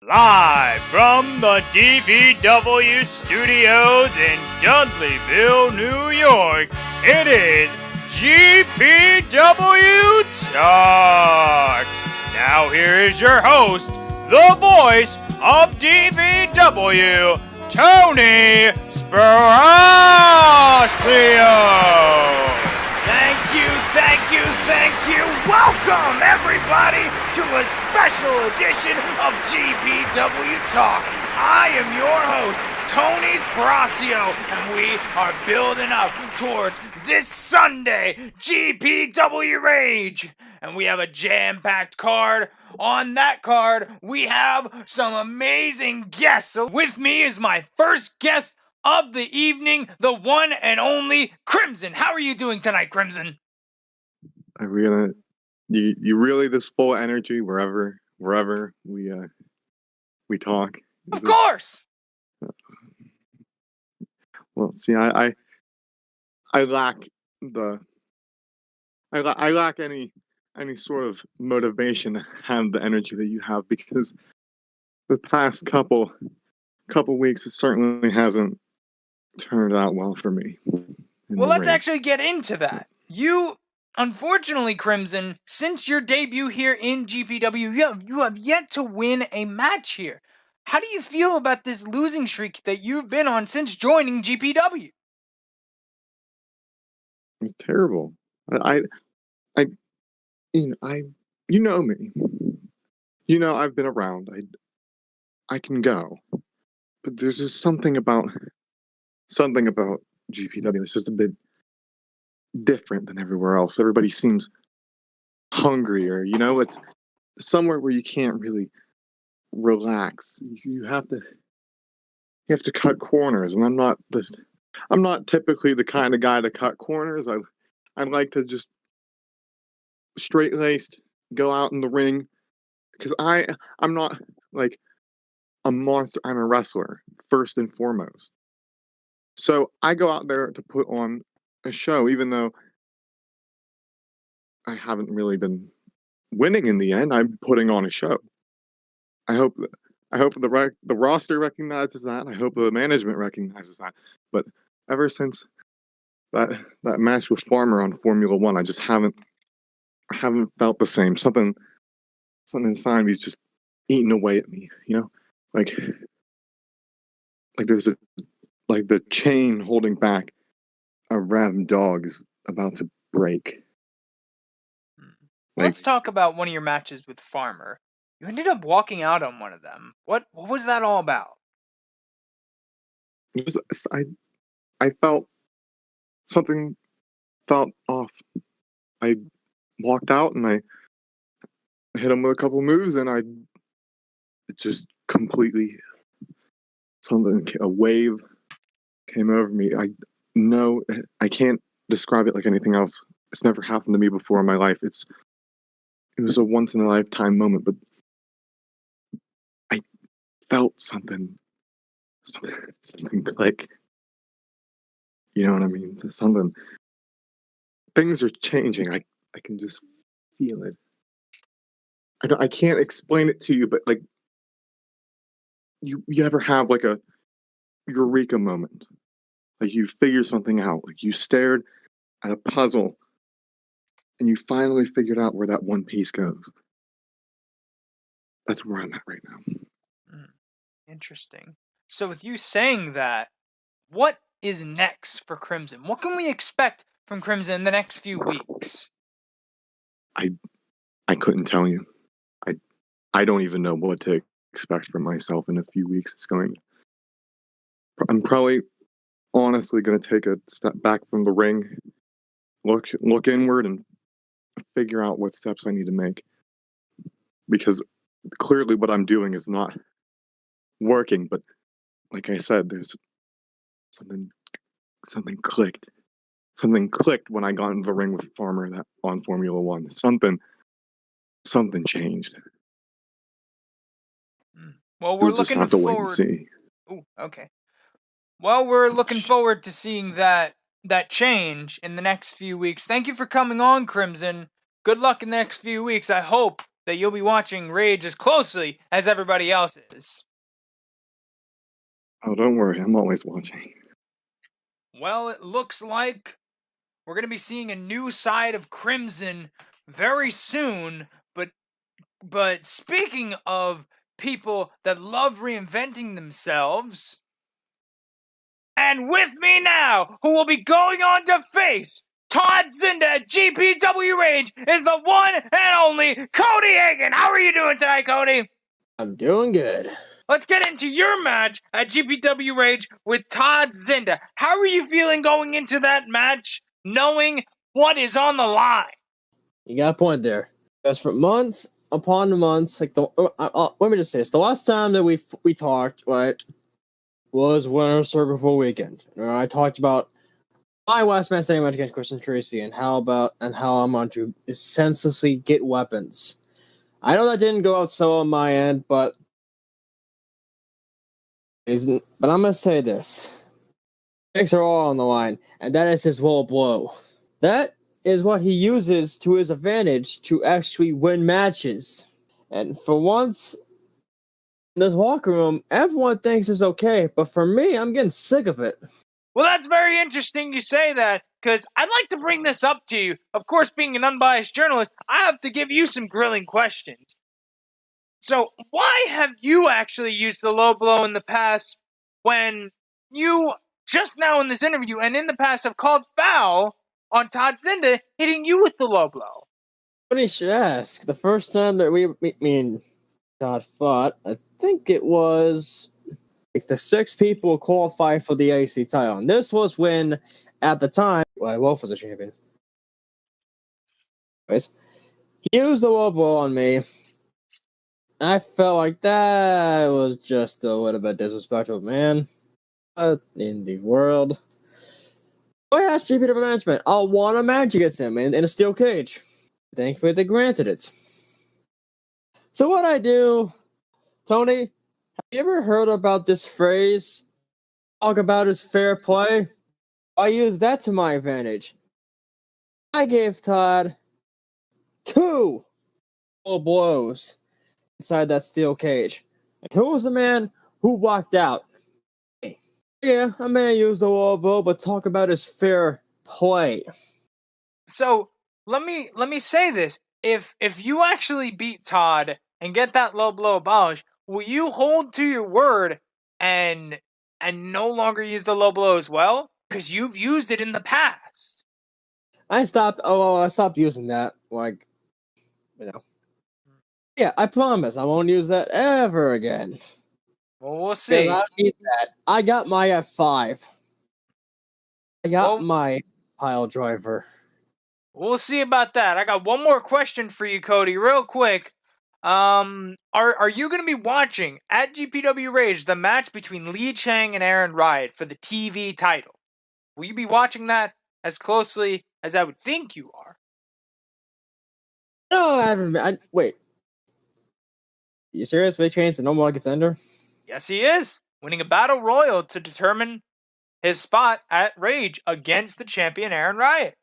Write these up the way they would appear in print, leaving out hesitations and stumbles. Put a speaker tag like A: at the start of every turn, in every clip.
A: Live from the GPW Studios in Dudleyville, New York, it is GPW Talk. Now here is your host, the voice of GPW, Tony Sparacio.
B: Thank you. Welcome, everybody, to a special edition of GPW Talk. I am your host, Tony Sparacio, and we are building up towards this Sunday, GPW Rage. And we have a jam-packed card. On that card, we have some amazing guests. So with me is my first guest of the evening, the one and only Crimson. How are you doing tonight, Crimson?
C: Are we gonna? You really this full energy wherever we talk?
B: Of course.
C: Well, see, I lack I lack any sort of motivation to have the energy that you have, because the past couple weeks it certainly hasn't turned out well for me.
B: Well, let's actually get into that. Unfortunately, Crimson, since your debut here in GPW, you have yet to win a match here. How do you feel about this losing streak that you've been on since joining GPW?
C: It's terrible. You know me. You know I've been around. I can go, but there's just something about GPW that's just a bit different than everywhere else. Everybody seems hungrier, it's somewhere where you can't really relax. You have to cut corners, and I'm not typically the kind of guy to cut corners. I like to just straight-laced go out in the ring, because I'm not like a monster. I'm a wrestler first and foremost. So I go out there to put on a show, even though I haven't really been winning in the end. I'm putting on a show. I hope the roster recognizes that. I hope the management recognizes that. But ever since that match with Farmer on Formula One, I just haven't felt the same. Something inside me is just eating away at me. Like there's the chain holding back a rabid dog is about to break.
B: Let's talk about one of your matches with Farmer. You ended up walking out on one of them. What was that all about?
C: I felt something felt off. I walked out and I hit him with a couple moves, and it just completely a wave came over me. No, I can't describe it like anything else. It's never happened to me before in my life. It was a once in a lifetime moment, but I felt something click. You know what I mean? Things are changing. I can just feel it. I can't explain it to you, but like you ever have like a eureka moment? Like you figure something out. Like you stared at a puzzle and you finally figured out where that one piece goes. That's where I'm at right now.
B: Interesting. So with you saying that, what is next for Crimson? What can we expect from Crimson in the next few weeks?
C: I couldn't tell you. I don't even know what to expect from myself in a few weeks. I'm probably honestly going to take a step back from the ring, look inward, and figure out what steps I need to make, because clearly what I'm doing is not working. But like I said, there's something clicked when I got into the ring with Farmer that on Formula One. Something changed.
B: Well, we're looking
C: have to
B: forward.
C: Wait and see.
B: Ooh, okay. Well, we're looking forward to seeing that change in the next few weeks. Thank you for coming on, Crimson. Good luck in the next few weeks. I hope that you'll be watching Rage as closely as everybody else is.
C: Oh, don't worry. I'm always watching.
B: Well, it looks like we're going to be seeing a new side of Crimson very soon. But speaking of people that love reinventing themselves, and with me now, who will be going on to face Todd Zinda at GPW Rage, is the one and only Cody Hagan. How are you doing tonight, Cody?
D: I'm doing good.
B: Let's get into your match at GPW Rage with Todd Zinda. How are you feeling going into that match, knowing what is on the line?
D: You got a point there. Because for months upon months, like let me just say this: the last time that we talked, right, was Winter Circle for Weekend. I talked about my last man standing match against Christian Tracy and how I'm going to senselessly get weapons. I know that didn't go out so on my end, but I'm gonna say this: picks are all on the line, and that is his low blow. That is what he uses to his advantage to actually win matches. And for once, in this locker room, everyone thinks it's okay, but for me, I'm getting sick of it.
B: Well, that's very interesting you say that, because I'd like to bring this up to you. Of course, being an unbiased journalist, I have to give you some grilling questions. So, why have you actually used the low blow in the past when you, just now in this interview and in the past, have called foul on Todd Zinda hitting you with the low blow?
D: Somebody should ask. The first time that me and Todd fought, I think it was like the 6 people qualified for the AC title. And this was when, at the time, Wolf was a champion. Anyways, he used the low blow on me. I felt like that was just a little bit disrespectful, man. In the world. I asked GPW management, I want a match against him in a steel cage. Thankfully, they granted it. So what I do, Tony, have you ever heard about this phrase? Talk about his fair play? I use that to my advantage. I gave Todd 2 full blows inside that steel cage. And who was the man who walked out? Yeah, I may use the low blow, but talk about his fair play.
B: So let me say this: if you actually beat Todd and get that low blow abolished, will you hold to your word and no longer use the low blow as well? Because you've used it in the past.
D: I stopped using that. Like, you know. Yeah, I promise I won't use that ever again.
B: Well, we'll see.
D: I need that. I got my F5. I got my pile driver.
B: We'll see about that. I got one more question for you, Cody, real quick. Are you going to be watching at GPW Rage the match between Lee Chang and Aaron Riot for the TV title? Will you be watching that as closely as I would think you are?
D: No, I haven't. Wait. You serious? Lee Chang's the number 1 contender?
B: Yes, he is. Winning a battle royal to determine his spot at Rage against the champion Aaron Riot.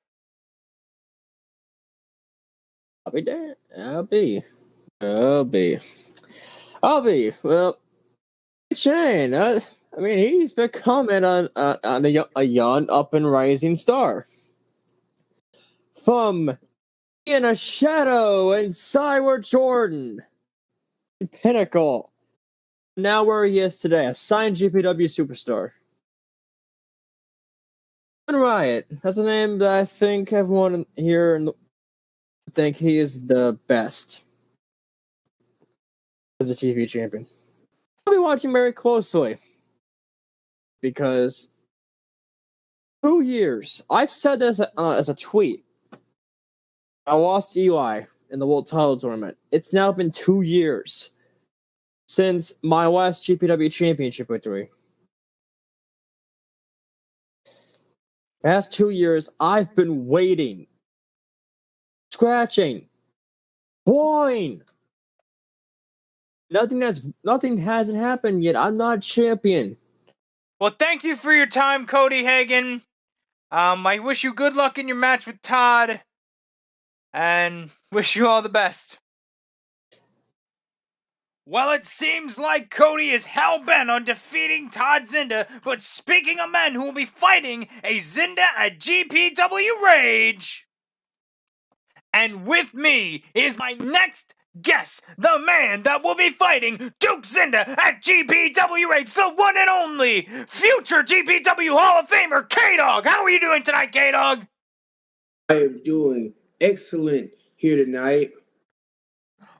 D: I'll be there. I'll be. Well, Shane, I mean, he's becoming a young up and rising star. From being a shadow in Cyward Jordan, Pinnacle, now where he is today, a signed GPW superstar. Riot, that's a name that I think everyone here think he is the best as a TV champion. I'll be watching very closely because 2 years. I've said this as a tweet. I lost Eli in the World Title Tournament. It's now been 2 years since my last GPW Championship victory. Past 2 years, I've been waiting, scratching, clawing. Nothing hasn't happened yet. I'm not champion.
B: Well, thank you for your time, Cody Hagan. I wish you good luck in your match with Todd, and wish you all the best. Well, it seems like Cody is hell-bent on defeating Todd Zinda, but speaking of men who will be fighting a Zinda at GPW Rage. And with me is my next guest, the man that will be fighting Duke Zinda at GPW Rage, the one and only future GPW Hall of Famer, K-Dog. How are you doing tonight, K-Dog?
E: I am doing excellent here tonight.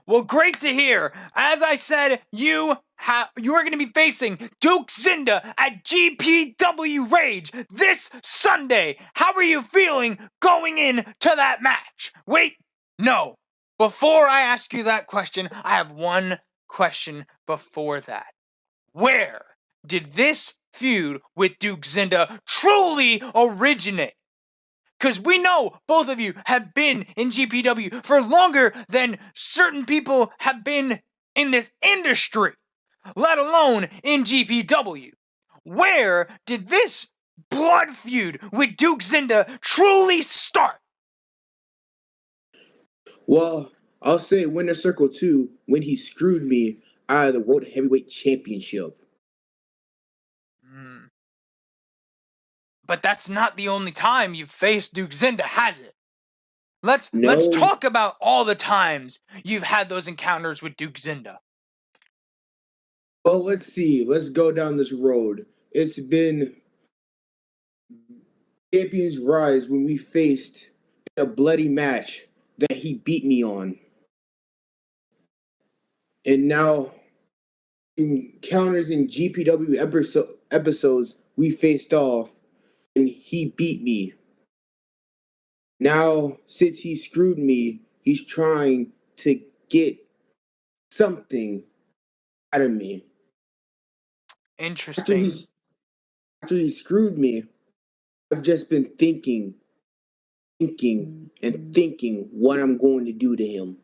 B: Well, great to hear. As I said, you are going to be facing Duke Zinda at GPW Rage this Sunday. How are you feeling going in to that match? Wait, no. Before I ask you that question, I have one question before that. Where did this feud with Duke Zinda truly originate? Because we know both of you have been in GPW for longer than certain people have been in this industry, let alone in GPW. Where did this blood feud with Duke Zinda truly start?
E: Well, I'll say Winner Circle 2 when he screwed me out of the World Heavyweight Championship.
B: But that's not the only time you've faced Duke Zinda, has it? Let's talk about all the times you've had those encounters with Duke Zinda.
E: Well, let's see. Let's go down this road. It's been Champions Rise when we faced a bloody match that he beat me on. And now, encounters in GPW episodes, we faced off and he beat me. Now, since he screwed me, he's trying to get something out of me.
B: Interesting.
E: After he screwed me, I've just been thinking what I'm going to do to him.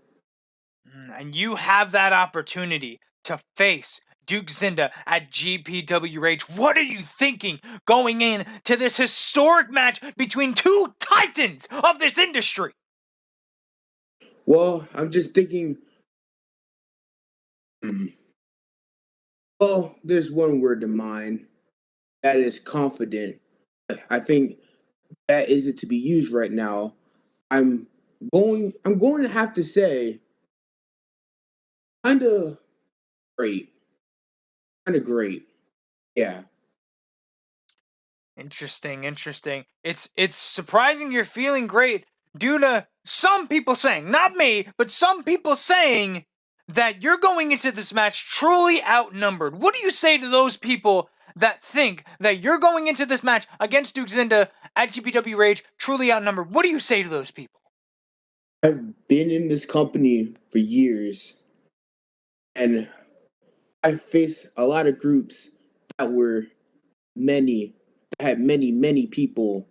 B: And you have that opportunity to face Duke Zinda at GPW Rage. What are you thinking going in to this historic match between two titans of this industry?
E: Well, I'm just thinking, well, there's one word in mind. That is confident. I think that isn't to be used right now. I'm going to have to say kind of great. Yeah.
B: Interesting. It's surprising you're feeling great due to some people saying, not me, but some people saying that you're going into this match truly outnumbered. What do you say to those people that think that you're going into this match against Duke Zinda at GPW Rage truly outnumbered? What do you say to those people?
E: I've been in this company for years, and I faced a lot of groups that had many people.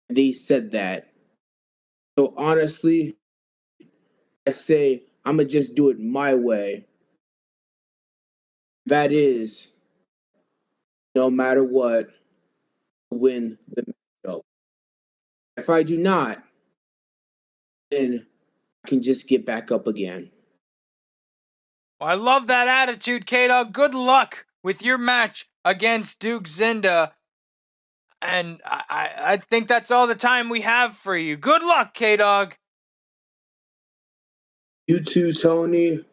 E: They said that. So honestly, I say I'm going to just do it my way. That is, no matter what, win the matchup. If I do not, then I can just get back up again.
B: Well, I love that attitude, K-Dog. Good luck with your match against Duke Zinda. And I think that's all the time we have for you. Good luck, K-Dog.
E: You too, Tony.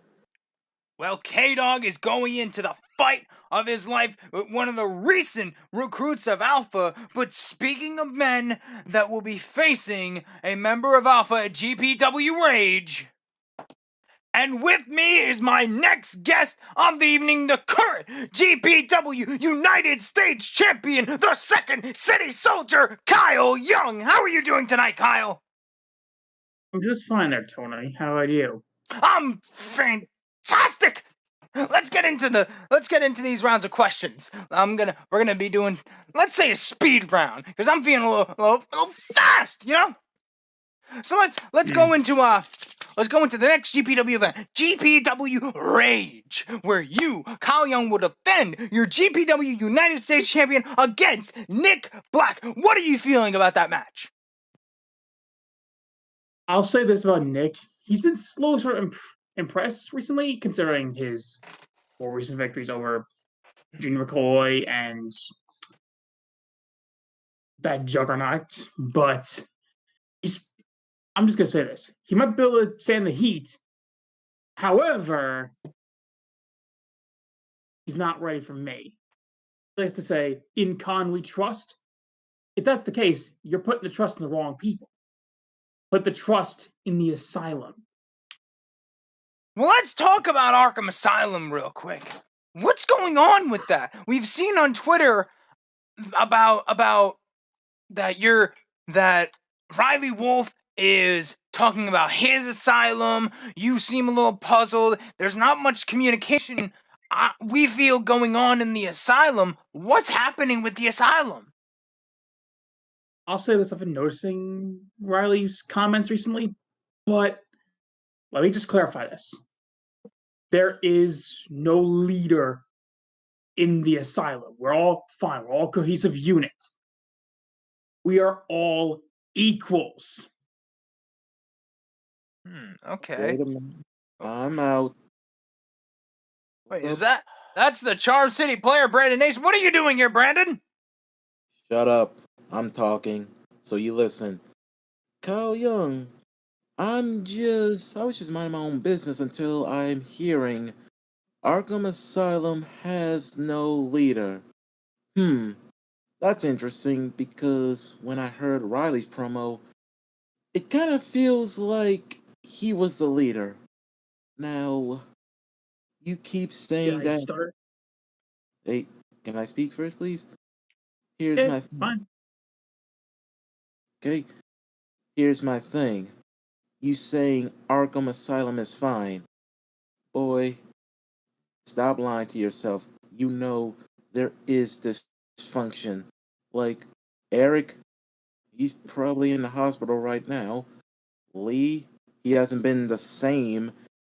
B: Well, K-Dog is going into the fight of his life with one of the recent recruits of Alpha. But speaking of men that will be facing a member of Alpha at GPW Rage, and with me is my next guest of the evening, the current GPW United States Champion, the Second City Soldier, Kyle Young. How are you doing tonight, Kyle?
F: I'm just fine there, Tony. How about you?
B: I'm fantastic. Let's get into these rounds of questions. We're gonna be doing, let's say, a speed round because I'm feeling a little fast, you know. So let's go into the next GPW event, GPW Rage, where you, Kyle Young, will defend your GPW United States Champion against Nick Black. What are you feeling about that match?
F: I'll say this about Nick. He's been slow to impressed recently, considering his more recent victories over Junior McCoy and that juggernaut. But I'm just gonna say this: he might be able to stand the heat. However, he's not ready for me. Nice to say, in Khan we trust. If that's the case, you're putting the trust in the wrong people. Put the trust in the asylum.
B: Well, let's talk about Arkham Asylum real quick. What's going on with that? We've seen on Twitter about that Riley Wolf is talking about his asylum. You seem a little puzzled. There's not much communication we feel going on in the asylum. What's happening with the asylum?
F: I'll say this: I've been noticing Riley's comments recently, but let me just clarify this. There is no leader in the asylum. We're all fine. We're all a cohesive unit. We are all equals.
B: Okay.
G: Wait a minute. I'm out.
B: Wait, that's the Charm City player, Brandon Ace. What are you doing here, Brandon?
G: Shut up. I'm talking. So you listen. Kyle Young, I was just minding my own business until I'm hearing Arkham Asylum has no leader. That's interesting because when I heard Riley's promo, it kind of feels like he was the leader. Now, you keep saying
F: Can I
G: that.
F: start?
G: Hey, can I speak first, please? Here's my thing.
F: Fine.
G: Okay, here's my thing. You saying Arkham Asylum is fine. Boy, stop lying to yourself. You know there is dysfunction. Like, Eric, he's probably in the hospital right now. Lee, he hasn't been the same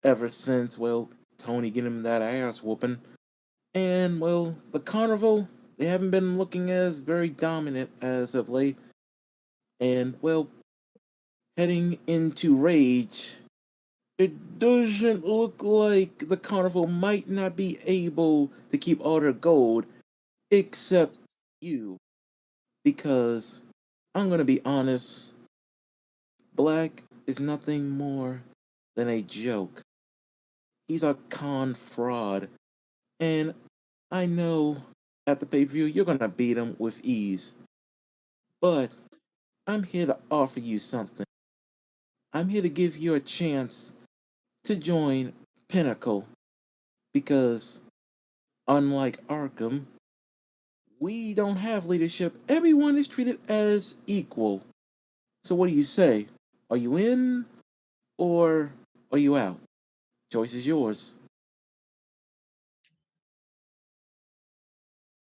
G: ever since, well, Tony get him that ass whooping. And, well, the Carnival, they haven't been looking as very dominant as of late. And, well, heading into Rage, it doesn't look like the Carnival might not be able to keep all their gold, except you. Because, I'm gonna be honest, Black is nothing more than a joke. He's a con fraud. And I know at the pay-per-view you're gonna beat him with ease. But I'm here to offer you something. I'm here to give you a chance to join Pinnacle. Because, unlike Arkham, we don't have leadership. Everyone is treated as equal. So what do you say? Are you in? Or are you out? Choice is yours.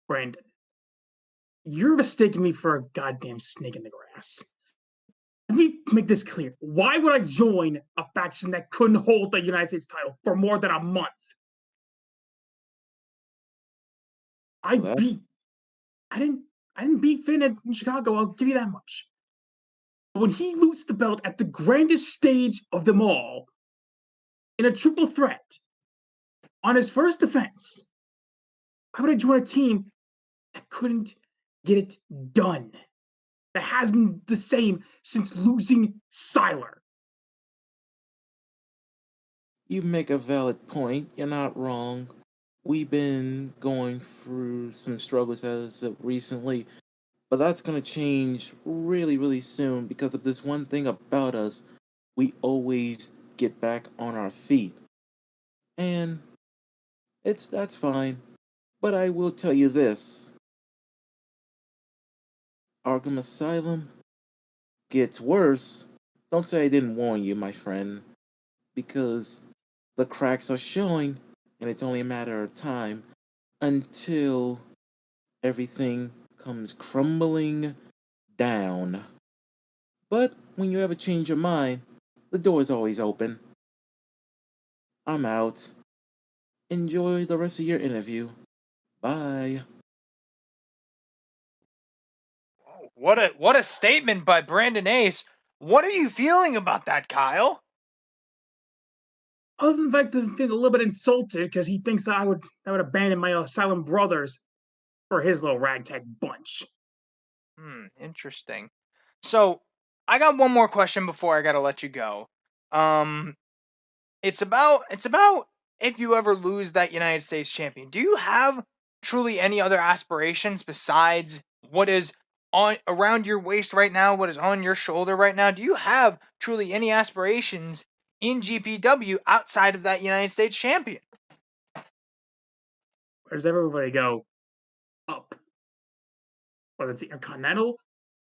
F: Brandon, you're mistaking me for a goddamn snake in the grass. Let me make this clear. Why would I join a faction that couldn't hold the United States title for more than a month? I didn't beat Finn in Chicago, I'll give you that much. But when he loots the belt at the grandest stage of them all, in a triple threat, on his first defense, why would I join a team that couldn't get it done? That has been the same since losing Siler.
G: You make a valid point. You're not wrong. We've been going through some struggles as of recently, but that's going to change really, really soon because of this one thing about us. We always get back on our feet. And that's fine. But I will tell you this. Arkham Asylum gets worse. Don't say I didn't warn you, my friend. Because the cracks are showing, and it's only a matter of time until everything comes crumbling down. But when you ever change your mind, the door is always open. I'm out. Enjoy the rest of your interview. Bye.
B: What a statement by Brandon Ace. What are you feeling about that, Kyle?
F: Other than the fact that I feel a little bit insulted because he thinks that I would abandon my silent brothers for his little ragtag bunch.
B: Interesting. So, I got one more question before I gotta let you go. It's about if you ever lose that United States champion. Do you have truly any other aspirations besides what is on around your waist right now, what is on your shoulder right now? Do you have truly any aspirations in GPW outside of that United States champion?
F: Where does everybody go? Up. Whether it's the Intercontinental,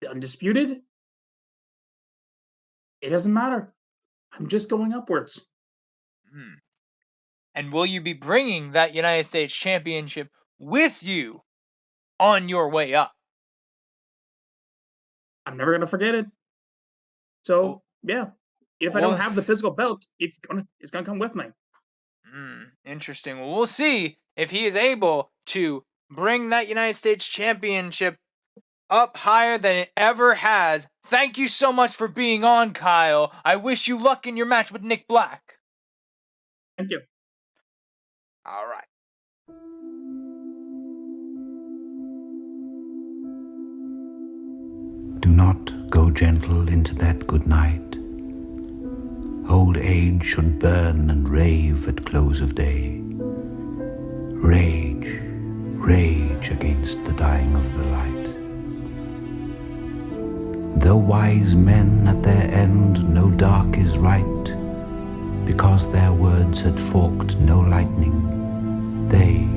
F: the Undisputed, it doesn't matter. I'm just going upwards.
B: And will you be bringing that United States championship with you on your way up?
F: I'm never gonna forget it. So yeah, if I don't have the physical belt, it's gonna come with me.
B: Interesting. Well, we'll see if he is able to bring that United States championship up higher than it ever has. Thank you so much for being on, Kyle. I wish you luck in your match with Nick Black.
F: Thank you.
B: All right.
H: Do not go gentle into that good night. Old age should burn and rave at close of day. Rage, rage against the dying of the light. Though wise men at their end know dark is right, because their words had forked no lightning, they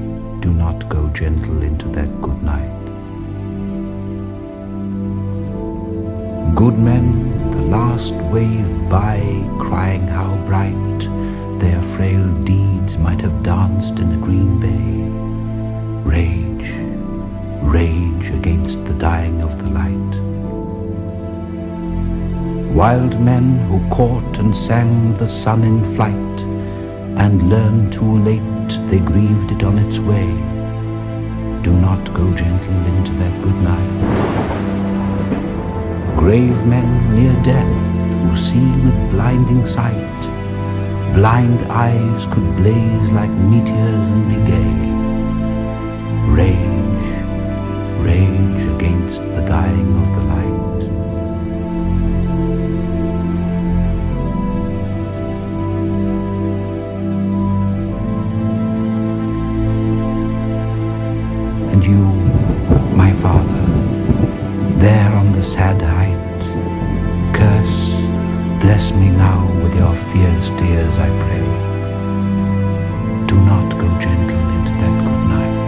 H: do not go gentle into that good night. Good men, the last wave by, crying how bright their frail deeds might have danced in a green bay. Rage, rage against the dying of the light. Wild men who caught and sang the sun in flight, and learned too late they grieved it on its way. Do not go gentle into that good night. Grave men near death who see with blinding sight, blind eyes could blaze like meteors and be gay. Rage, rage against the dying of the light. And you, my father, there on the sad height, curse, bless me now with your fierce tears, I pray. Do not go gentle into that good night.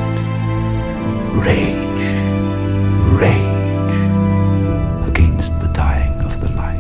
H: Rage, rage against the dying of the light.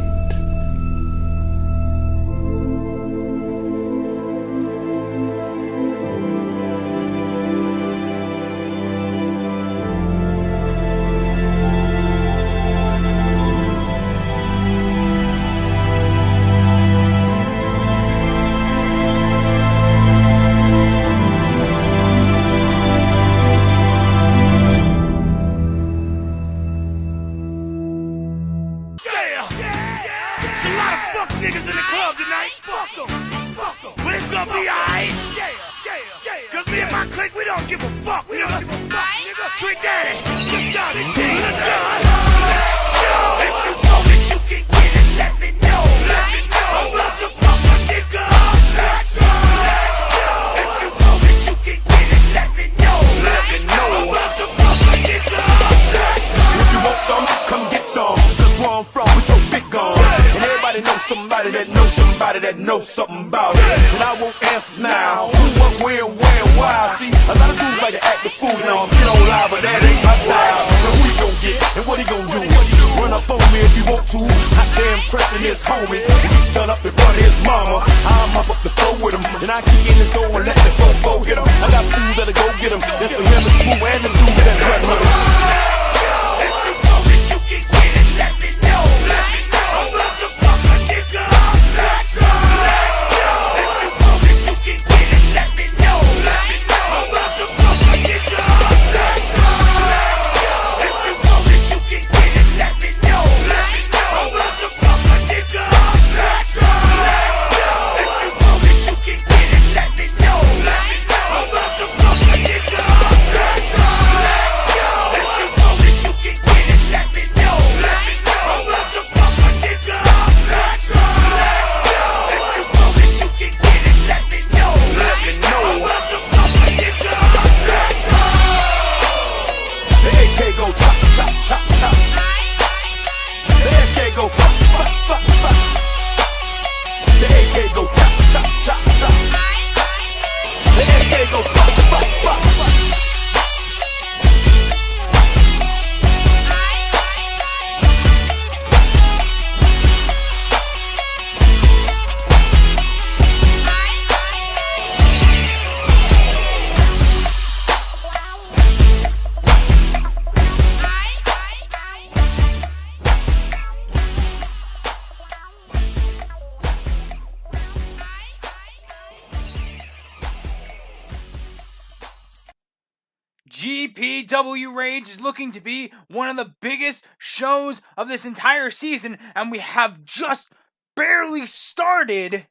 B: GPW Rage is looking to be one of the biggest shows of this entire season, and we have just barely started.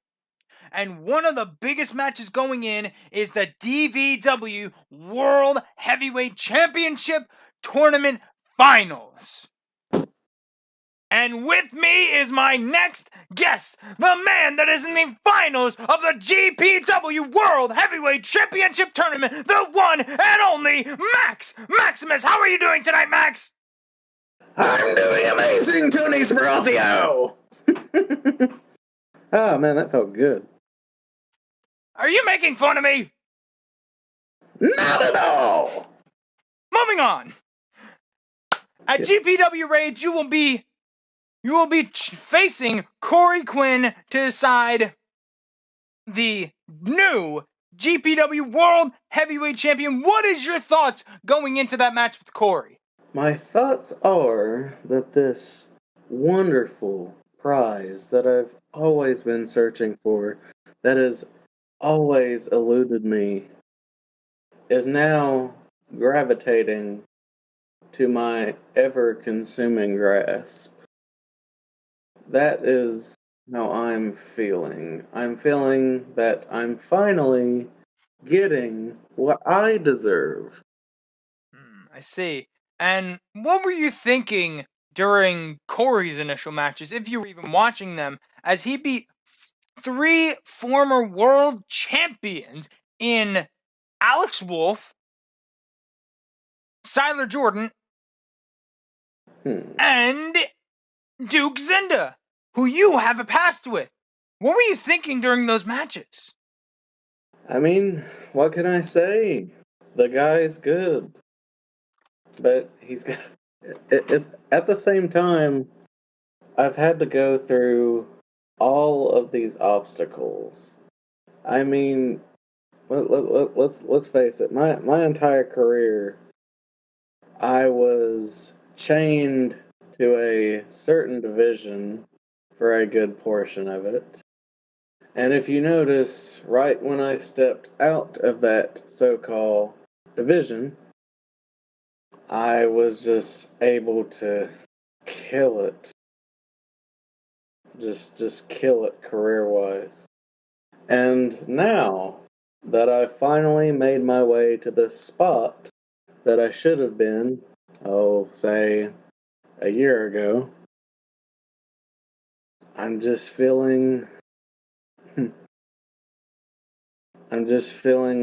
B: And one of the biggest matches going in is the DVW World Heavyweight Championship Tournament Finals. And with me is my next guest, the man that is in the finals of the GPW World Heavyweight Championship Tournament, the one and only Max. Maximus, how are you doing tonight, Max?
E: I'm doing amazing, Tony Sparacio!
I: Ah, man, that felt good.
B: Are you making fun of me?
E: Not at all!
B: Moving on. At
I: Yes.
B: GPW Rage, you will be facing Corey Quinn to decide the new GPW World Heavyweight Champion. What is your thoughts going into that match with Corey?
I: My thoughts are that this wonderful prize that I've always been searching for, that has always eluded me, is now gravitating to my ever-consuming grasp. That is how I'm feeling. I'm feeling that I'm finally getting what I deserve.
B: I see. And what were you thinking during Corey's initial matches, if you were even watching them, as he beat 3 former world champions in Alex Wolf, Siler Jordan, and Duke Zinda, who you have a past with? What were you thinking during those matches?
I: I mean, what can I say? The guy's good. But he's got... at the same time, I've had to go through all of these obstacles. I mean, let's face it. My entire career, I was chained to a certain division for a good portion of it. And if you notice, right when I stepped out of that so-called division, I was just able to kill it. Just kill it career-wise. And now that I've finally made my way to the spot that I should have been, say, a year ago, I'm just feeling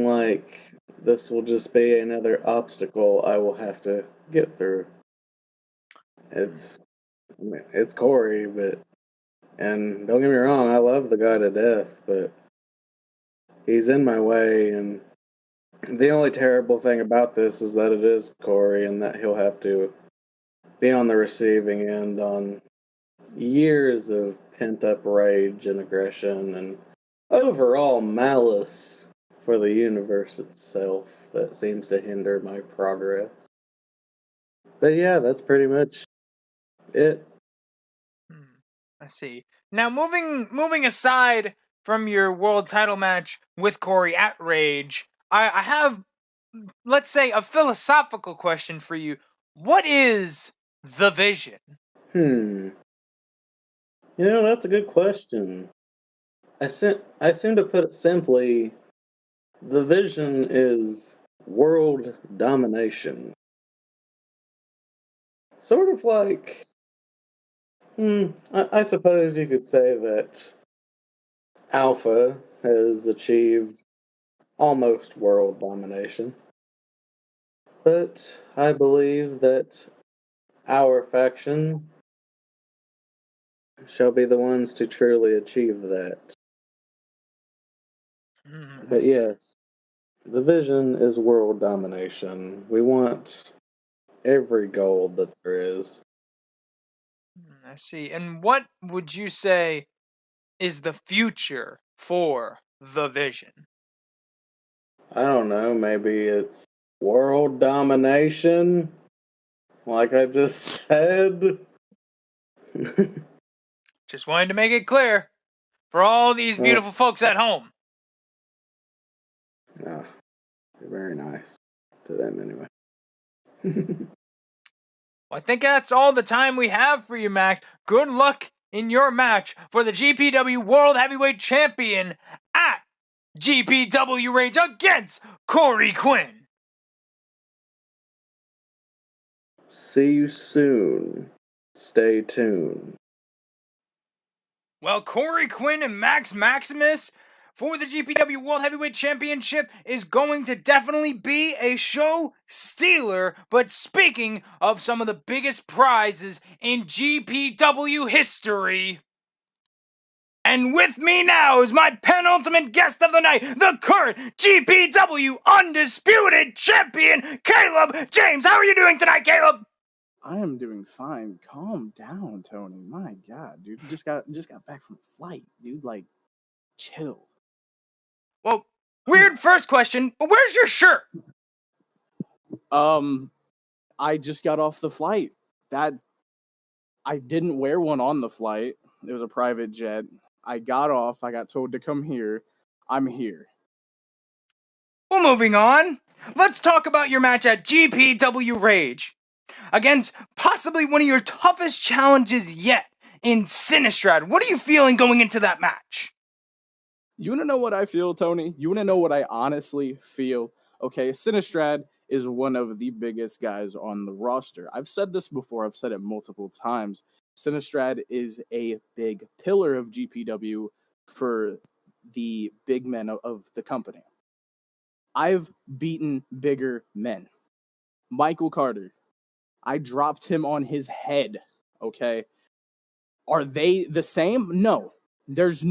I: like this will just be another obstacle I will have to get through. It's Corey, and don't get me wrong, I love the guy to death, but he's in my way, and the only terrible thing about this is that it is Corey, and that he'll have to be on the receiving end on years of pent-up rage and aggression and overall malice for the universe itself that seems to hinder my progress. But yeah, that's pretty much it.
B: I see. Now, moving aside from your world title match with Corey at Rage, I have, let's say, a philosophical question for you. What is the Vision?
I: You know, that's a good question. I seem to put it simply, the Vision is world domination. Sort of like, I suppose you could say that Alpha has achieved almost world domination. But I believe that our faction shall be the ones to truly achieve that. But yes, the vision is world domination. We want every gold that there is.
B: I see. And what would you say is the future for the Vision?
I: I don't know, maybe it's world domination, like I just said.
B: Just wanted to make it clear for all these beautiful folks at home.
I: Ah, you're very nice to them anyway.
B: Well, I think that's all the time we have for you, Max. Good luck in your match for the GPW World Heavyweight Champion at GPW Rage against Corey Quinn.
I: See you soon. Stay tuned.
B: Well, Corey Quinn and Max Maximus for the GPW World Heavyweight Championship is going to definitely be a show stealer. But speaking of some of the biggest prizes in GPW history, and with me now is my penultimate guest of the night, the current GPW Undisputed Champion, Caleb James. How are you doing tonight, Caleb?
J: I am doing fine. Calm down, Tony. My God, dude. Just got back from a flight, dude. Like, chill.
B: Well, weird first question, but where's your shirt?
J: I just got off the flight. I didn't wear one on the flight. It was a private jet. I got off. I got told to come here. I'm here.
B: Well, moving on. Let's talk about your match at GPW Rage against possibly one of your toughest challenges yet in Sinistrad. What are you feeling going into that match?
J: You want to know what I feel, Tony? You want to know what I honestly feel? Okay, Sinistrad is one of the biggest guys on the roster. I've said this before. I've said it multiple times. Sinistrad is a big pillar of GPW for the big men of the company. I've beaten bigger men. Michael Carter, I dropped him on his head, okay? Are they the same? No. There's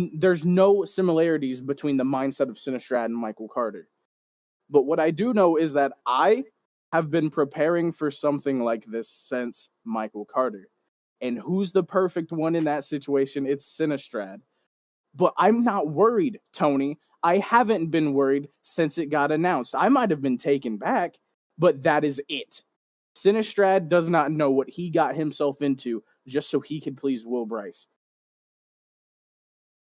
J: no similarities between the mindset of Sinistrad and Michael Carter. But what I do know is that I have been preparing for something like this since Michael Carter. And who's the perfect one in that situation? It's Sinistrad. But I'm not worried, Tony. I haven't been worried since it got announced. I might have been taken back, but that is it. Sinistrad does not know what he got himself into just so he could please Will Bryce.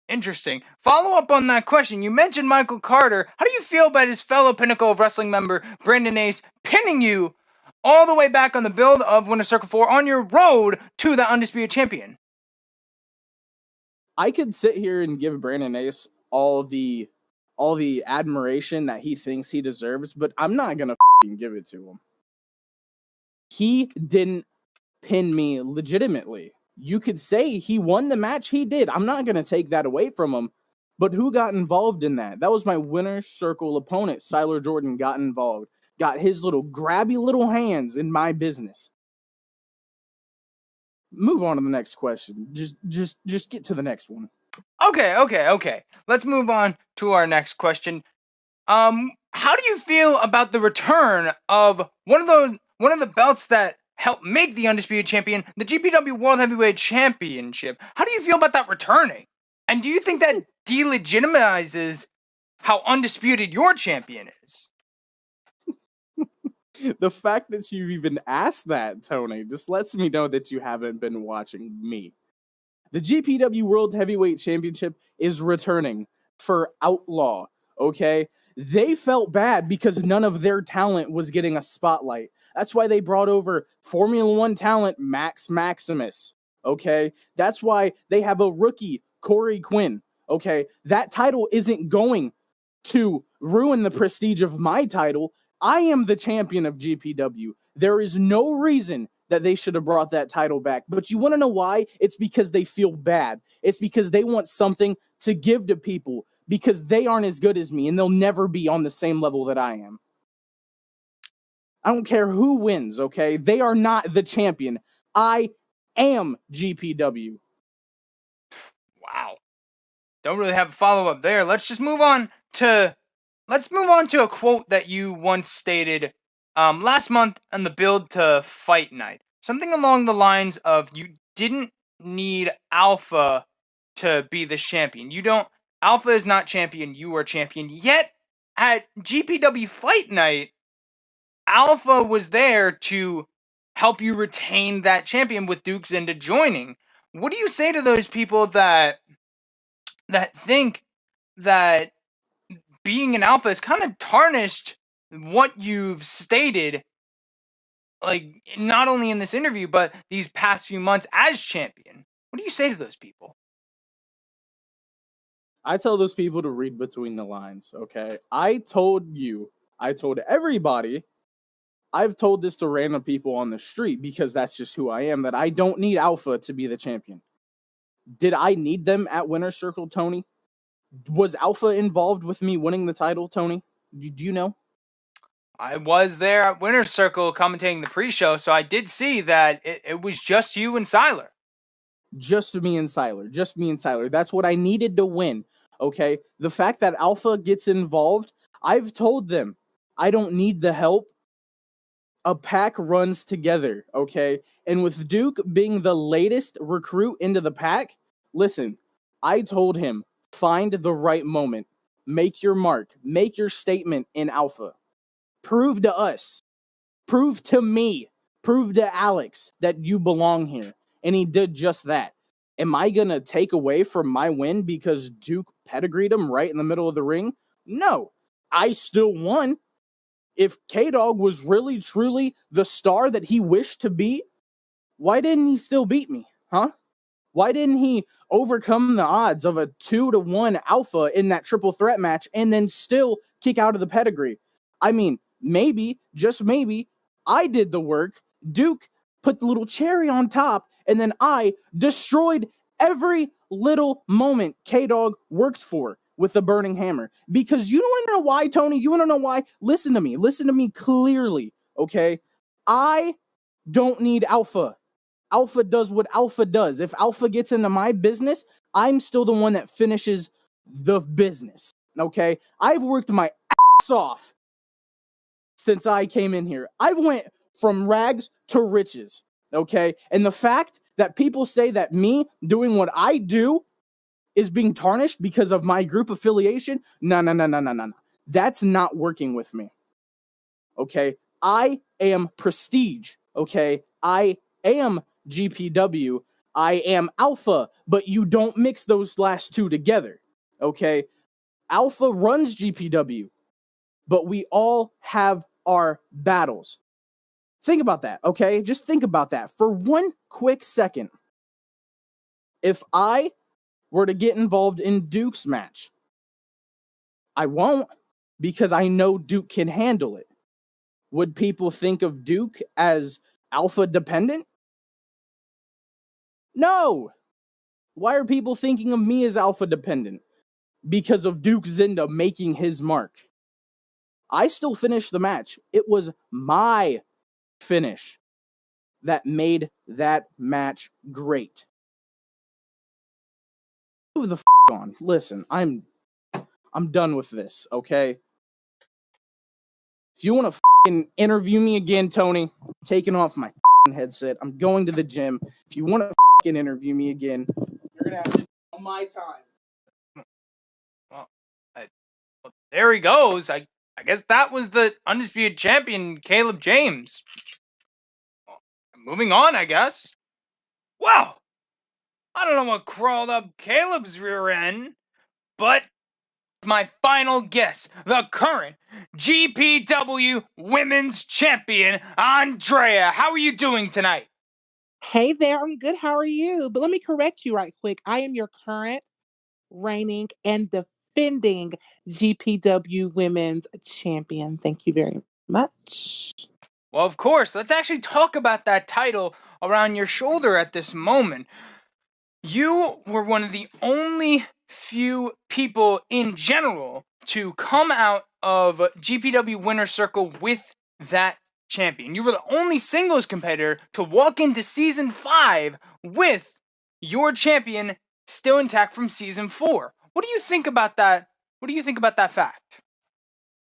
B: Interesting. Follow up on that question. You mentioned Michael Carter. How do you feel about his fellow Pinnacle of Wrestling member, Brandon Ace, pinning you all the way back on the build of Winter Circle 4 on your road to the Undisputed Champion?
J: I could sit here and give Brandon Ace all the admiration that he thinks he deserves, but I'm not going to give it to him. He didn't pin me legitimately. You could say he won the match. He did. I'm not going to take that away from him. But who got involved in that? That was my Winner Circle opponent. Siler Jordan got involved. Got his little grabby little hands in my business. Move on to the next question. Just get to the next one.
B: Okay. Let's move on to our next question. How do you feel about the return of one of the belts that helped make the Undisputed Champion, the GPW World Heavyweight Championship? How do you feel about that returning? And do you think that delegitimizes how undisputed your champion is?
J: The fact that you even asked that, Tony, just lets me know that you haven't been watching me. The GPW World Heavyweight Championship is returning for Outlaw, okay? They felt bad because none of their talent was getting a spotlight. That's why they brought over Formula One talent Max Maximus, okay? That's why they have a rookie, Corey Quinn, okay? That title isn't going to ruin the prestige of my title. I am the champion of GPW. There is no reason that they should have brought that title back. But you want to know why? It's because they feel bad. It's because they want something to give to people because they aren't as good as me and they'll never be on the same level that I am. I don't care who wins, okay? They are not the champion. I am GPW.
B: Wow. Don't really have a follow-up there. Let's move on to a quote that you once stated last month on the build to Fight Night. Something along the lines of, you didn't need Alpha to be the champion. Alpha is not champion, you are champion. Yet, at GPW Fight Night, Alpha was there to help you retain that champion with Duke Zinda joining. What do you say to those people that think that being an Alpha is kind of tarnished what you've stated, like not only in this interview, but these past few months as champion. What do you say to those people?
J: I tell those people to read between the lines, okay? I told everybody, I've told this to random people on the street because that's just who I am, that I don't need Alpha to be the champion. Did I need them at Winner's Circle, Tony? Was Alpha involved with me winning the title, Tony? Do you know?
B: I was there at Winner's Circle commentating the pre-show, so I did see that it was just you and Siler.
J: Just me and Siler. That's what I needed to win, okay? The fact that Alpha gets involved, I've told them I don't need the help. A pack runs together, okay? And with Duke being the latest recruit into the pack, listen, I told him, find the right moment. Make your mark. Make your statement in Alpha. Prove to us. Prove to me. Prove to Alex that you belong here. And he did just that. Am I going to take away from my win because Duke pedigreed him right in the middle of the ring? No. I still won. If K-Dog was really, truly the star that he wished to be, why didn't he still beat me? Huh? Why didn't he overcome the odds of a 2-1 Alpha in that triple threat match and then still kick out of the pedigree? I mean, maybe, just maybe, I did the work. Duke put the little cherry on top, and then I destroyed every little moment K-Dog worked for with the burning hammer. Because you don't know why, Tony. You want to know why? Listen to me. Listen to me clearly, okay? I don't need Alpha. Alpha does what Alpha does. If Alpha gets into my business, I'm still the one that finishes the business, okay? I've worked my ass off since I came in here. I've went from rags to riches, okay? And the fact that people say that me doing what I do is being tarnished because of my group affiliation, no. That's not working with me, okay? I am prestige, okay? I am GPW. I am Alpha, but you don't mix those last two together, okay? Alpha runs GPW, but we all have our battles. Think about that, okay? Just think about that for one quick second. If I were to get involved in Duke's match, I won't, because I know Duke can handle it. Would people think of Duke as Alpha dependent? No. Why are people thinking of me as Alpha dependent? Because of Duke Zinda making his mark. I still finished the match. It was my finish that made that match great. Move the on. Listen, I'm done with this, okay? If you want to interview me again, Tony, I'm taking off my headset. I'm going to the gym. If you want to interview me again, you're going to have to do it on my time.
B: Well, there he goes. I guess that was the undisputed champion, Caleb James. Well, moving on, I guess. Wow! I don't know what crawled up Caleb's rear end, but my final guess, the current GPW Women's Champion, Andrea. How are you doing tonight?
K: Hey there, I'm good. How are you? But let me correct you right quick. I am your current, reigning, and defending GPW Women's Champion. Thank you very much.
B: Well, of course. Let's actually talk about that title around your shoulder at this moment. You were one of the only few people in general to come out of GPW Winner's Circle with that champion. You were the only singles competitor to walk into Season 5 with your champion still intact from Season 4. What do you think about that? What do you think about that fact?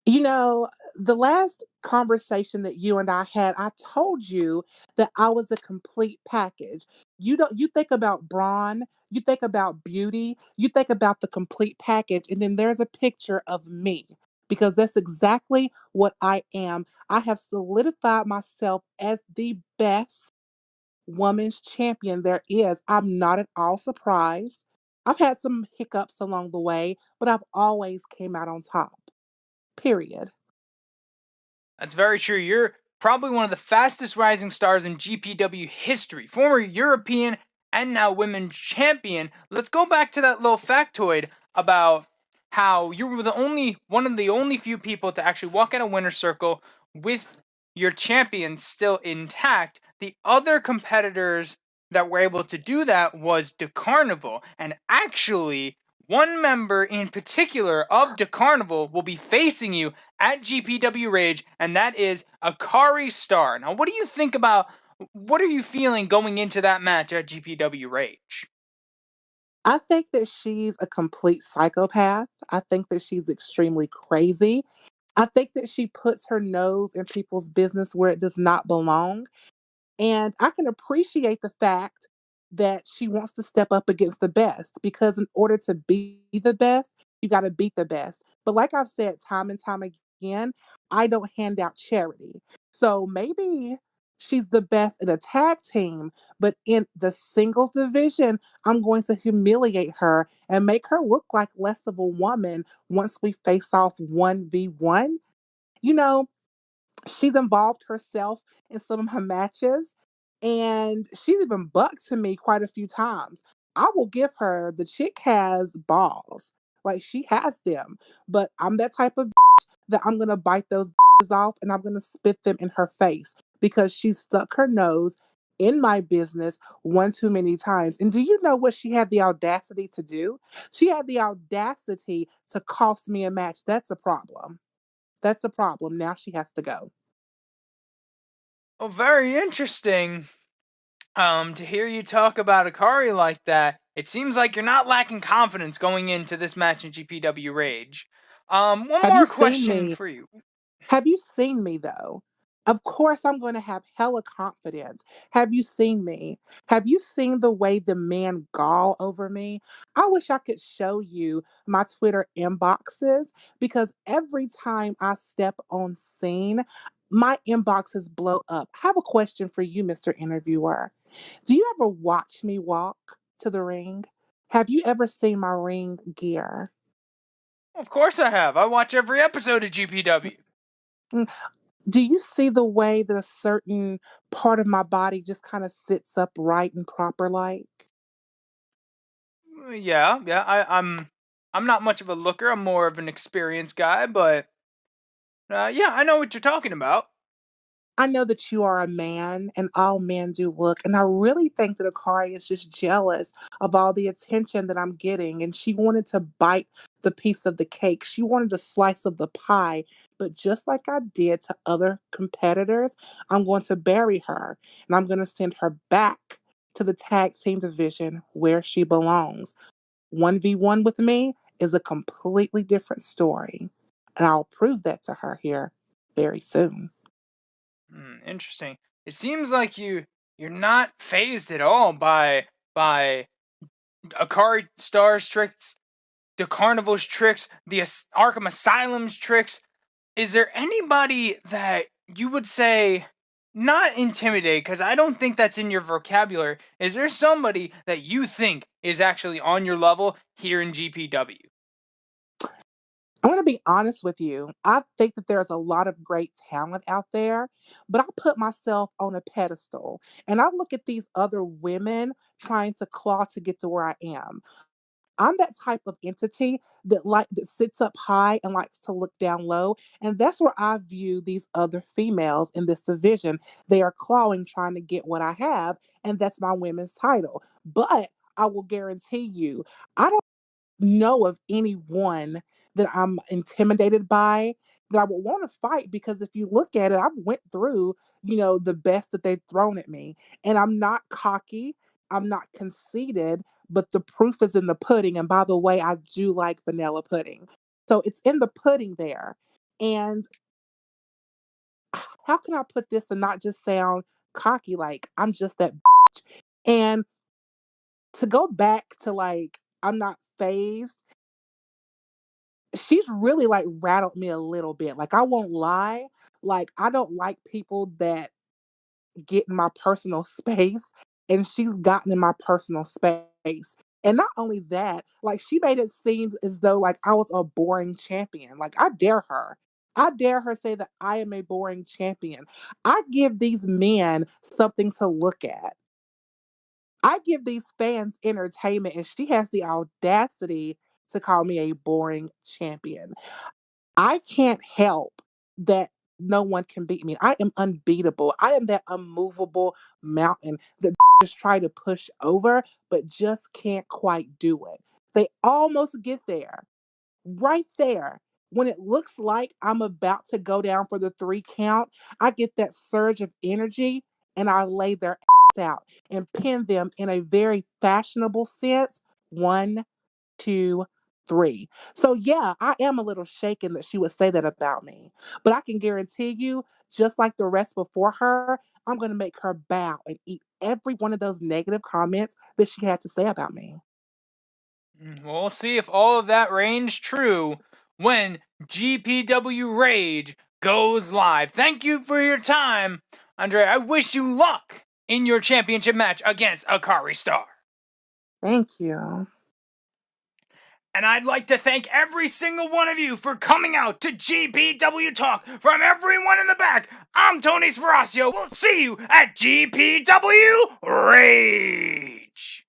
K: You know, the last conversation that you and I had, I told you that I was a complete package. You think about brawn, you think about beauty, you think about the complete package, and then there's a picture of me. Because that's exactly what I am. I have solidified myself as the best women's champion there is. I'm not at all surprised. I've had some hiccups along the way, but I've always came out on top. Period.
B: That's very true. You're probably one of the fastest rising stars in GPW history, former European and now women's champion. Let's go back to that little factoid about how you were one of the only few people to actually walk in a winner's circle with your champion still intact. The other competitors that were able to do that was De Carnival, and actually one member in particular of De Carnival will be facing you at GPW Rage, and that is Akari Star. Now, what are you feeling going into that match at GPW Rage?
K: I think that she's a complete psychopath. I think that she's extremely crazy. I think that she puts her nose in people's business where it does not belong. And I can appreciate the fact that she wants to step up against the best because in order to be the best, you got to beat the best. But like I've said time and time again, I don't hand out charity. So maybe she's the best in a tag team, but in the singles division, I'm going to humiliate her and make her look like less of a woman once we face off 1v1. You know, she's involved herself in some of her matches, and she's even bucked to me quite a few times. I will give her the chick has balls. Like she has them. But I'm that type of that I'm gonna bite those off and I'm gonna spit them in her face because she stuck her nose in my business one too many times. And do you know what she had the audacity to do? She had the audacity to cost me a match. That's a problem. That's a problem. Now she has to go.
B: Oh, very interesting. To hear you talk about Akari like that, it seems like you're not lacking confidence going into this match in GPW Rage. One
K: Have
B: more
K: you seen
B: question
K: me?
B: for you.
K: Have you seen me though? Of course, I'm going to have hella confidence. Have you seen me? Have you seen the way the men gall over me? I wish I could show you my Twitter inboxes because every time I step on scene, my inboxes blow up. I have a question for you, Mr. Interviewer. Do you ever watch me walk to the ring? Have you ever seen my ring gear?
B: Of course I have. I watch every episode of GPW.
K: Mm, do you see the way that a certain part of my body just kind of sits up right and proper like?
B: Yeah. I'm not much of a looker. I'm more of an experienced guy, but yeah, I know what you're talking about.
K: I know that you are a man and all men do look. And I really think that Akari is just jealous of all the attention that I'm getting. And she wanted to bite the piece of the cake. She wanted a slice of the pie. But just like I did to other competitors, I'm going to bury her and I'm going to send her back to the tag team division where she belongs. 1v1 with me is a completely different story. And I'll prove that to her here very soon.
B: Interesting. It seems like you're not phased at all by Akari Star's tricks, the Carnival's tricks, the Arkham Asylum's tricks. Is there anybody that you would say not intimidate? Because I don't think that's in your vocabulary. Is there somebody that you think is actually on your level here in GPW?
K: I'm going to be honest with you. I think that there's a lot of great talent out there, but I put myself on a pedestal and I look at these other women trying to claw to get to where I am. I'm that type of entity that sits up high and likes to look down low, and that's where I view these other females in this division. They are clawing trying to get what I have, and that's my women's title. But I will guarantee you, I don't know of anyone that I'm intimidated by that I would want to fight because if you look at it, I've went through, the best that they've thrown at me. And I'm not cocky, I'm not conceited, but the proof is in the pudding. And by the way, I do like vanilla pudding. So it's in the pudding there. And how can I put this and not just sound cocky like I'm just that bitch? And to go back to like I'm not phased, she's really like rattled me a little bit. Like I won't lie. Like I don't like people that get in my personal space and she's gotten in my personal space. And not only that, like she made it seem as though like I was a boring champion. Like I dare her. I dare her say that I am a boring champion. I give these men something to look at. I give these fans entertainment, and she has the audacity to call me a boring champion. I can't help that no one can beat me. I am unbeatable. I am that unmovable mountain that just try to push over, but just can't quite do it. They almost get there, right there. When it looks like I'm about to go down for the 3 count, I get that surge of energy and I lay their out and pin them in a very fashionable sense. 1, 2, 3. So yeah, I am a little shaken that she would say that about me. But I can guarantee you, just like the rest before her, I'm going to make her bow and eat every one of those negative comments that she had to say about me.
B: We'll see if all of that reigns true when GPW Rage goes live. Thank you for your time, Andre. I wish you luck in your championship match against Akari Star.
K: Thank you.
B: And I'd like to thank every single one of you for coming out to GPW Talk. From everyone in the back, I'm Tony Sparacio. We'll see you at GPW Rage.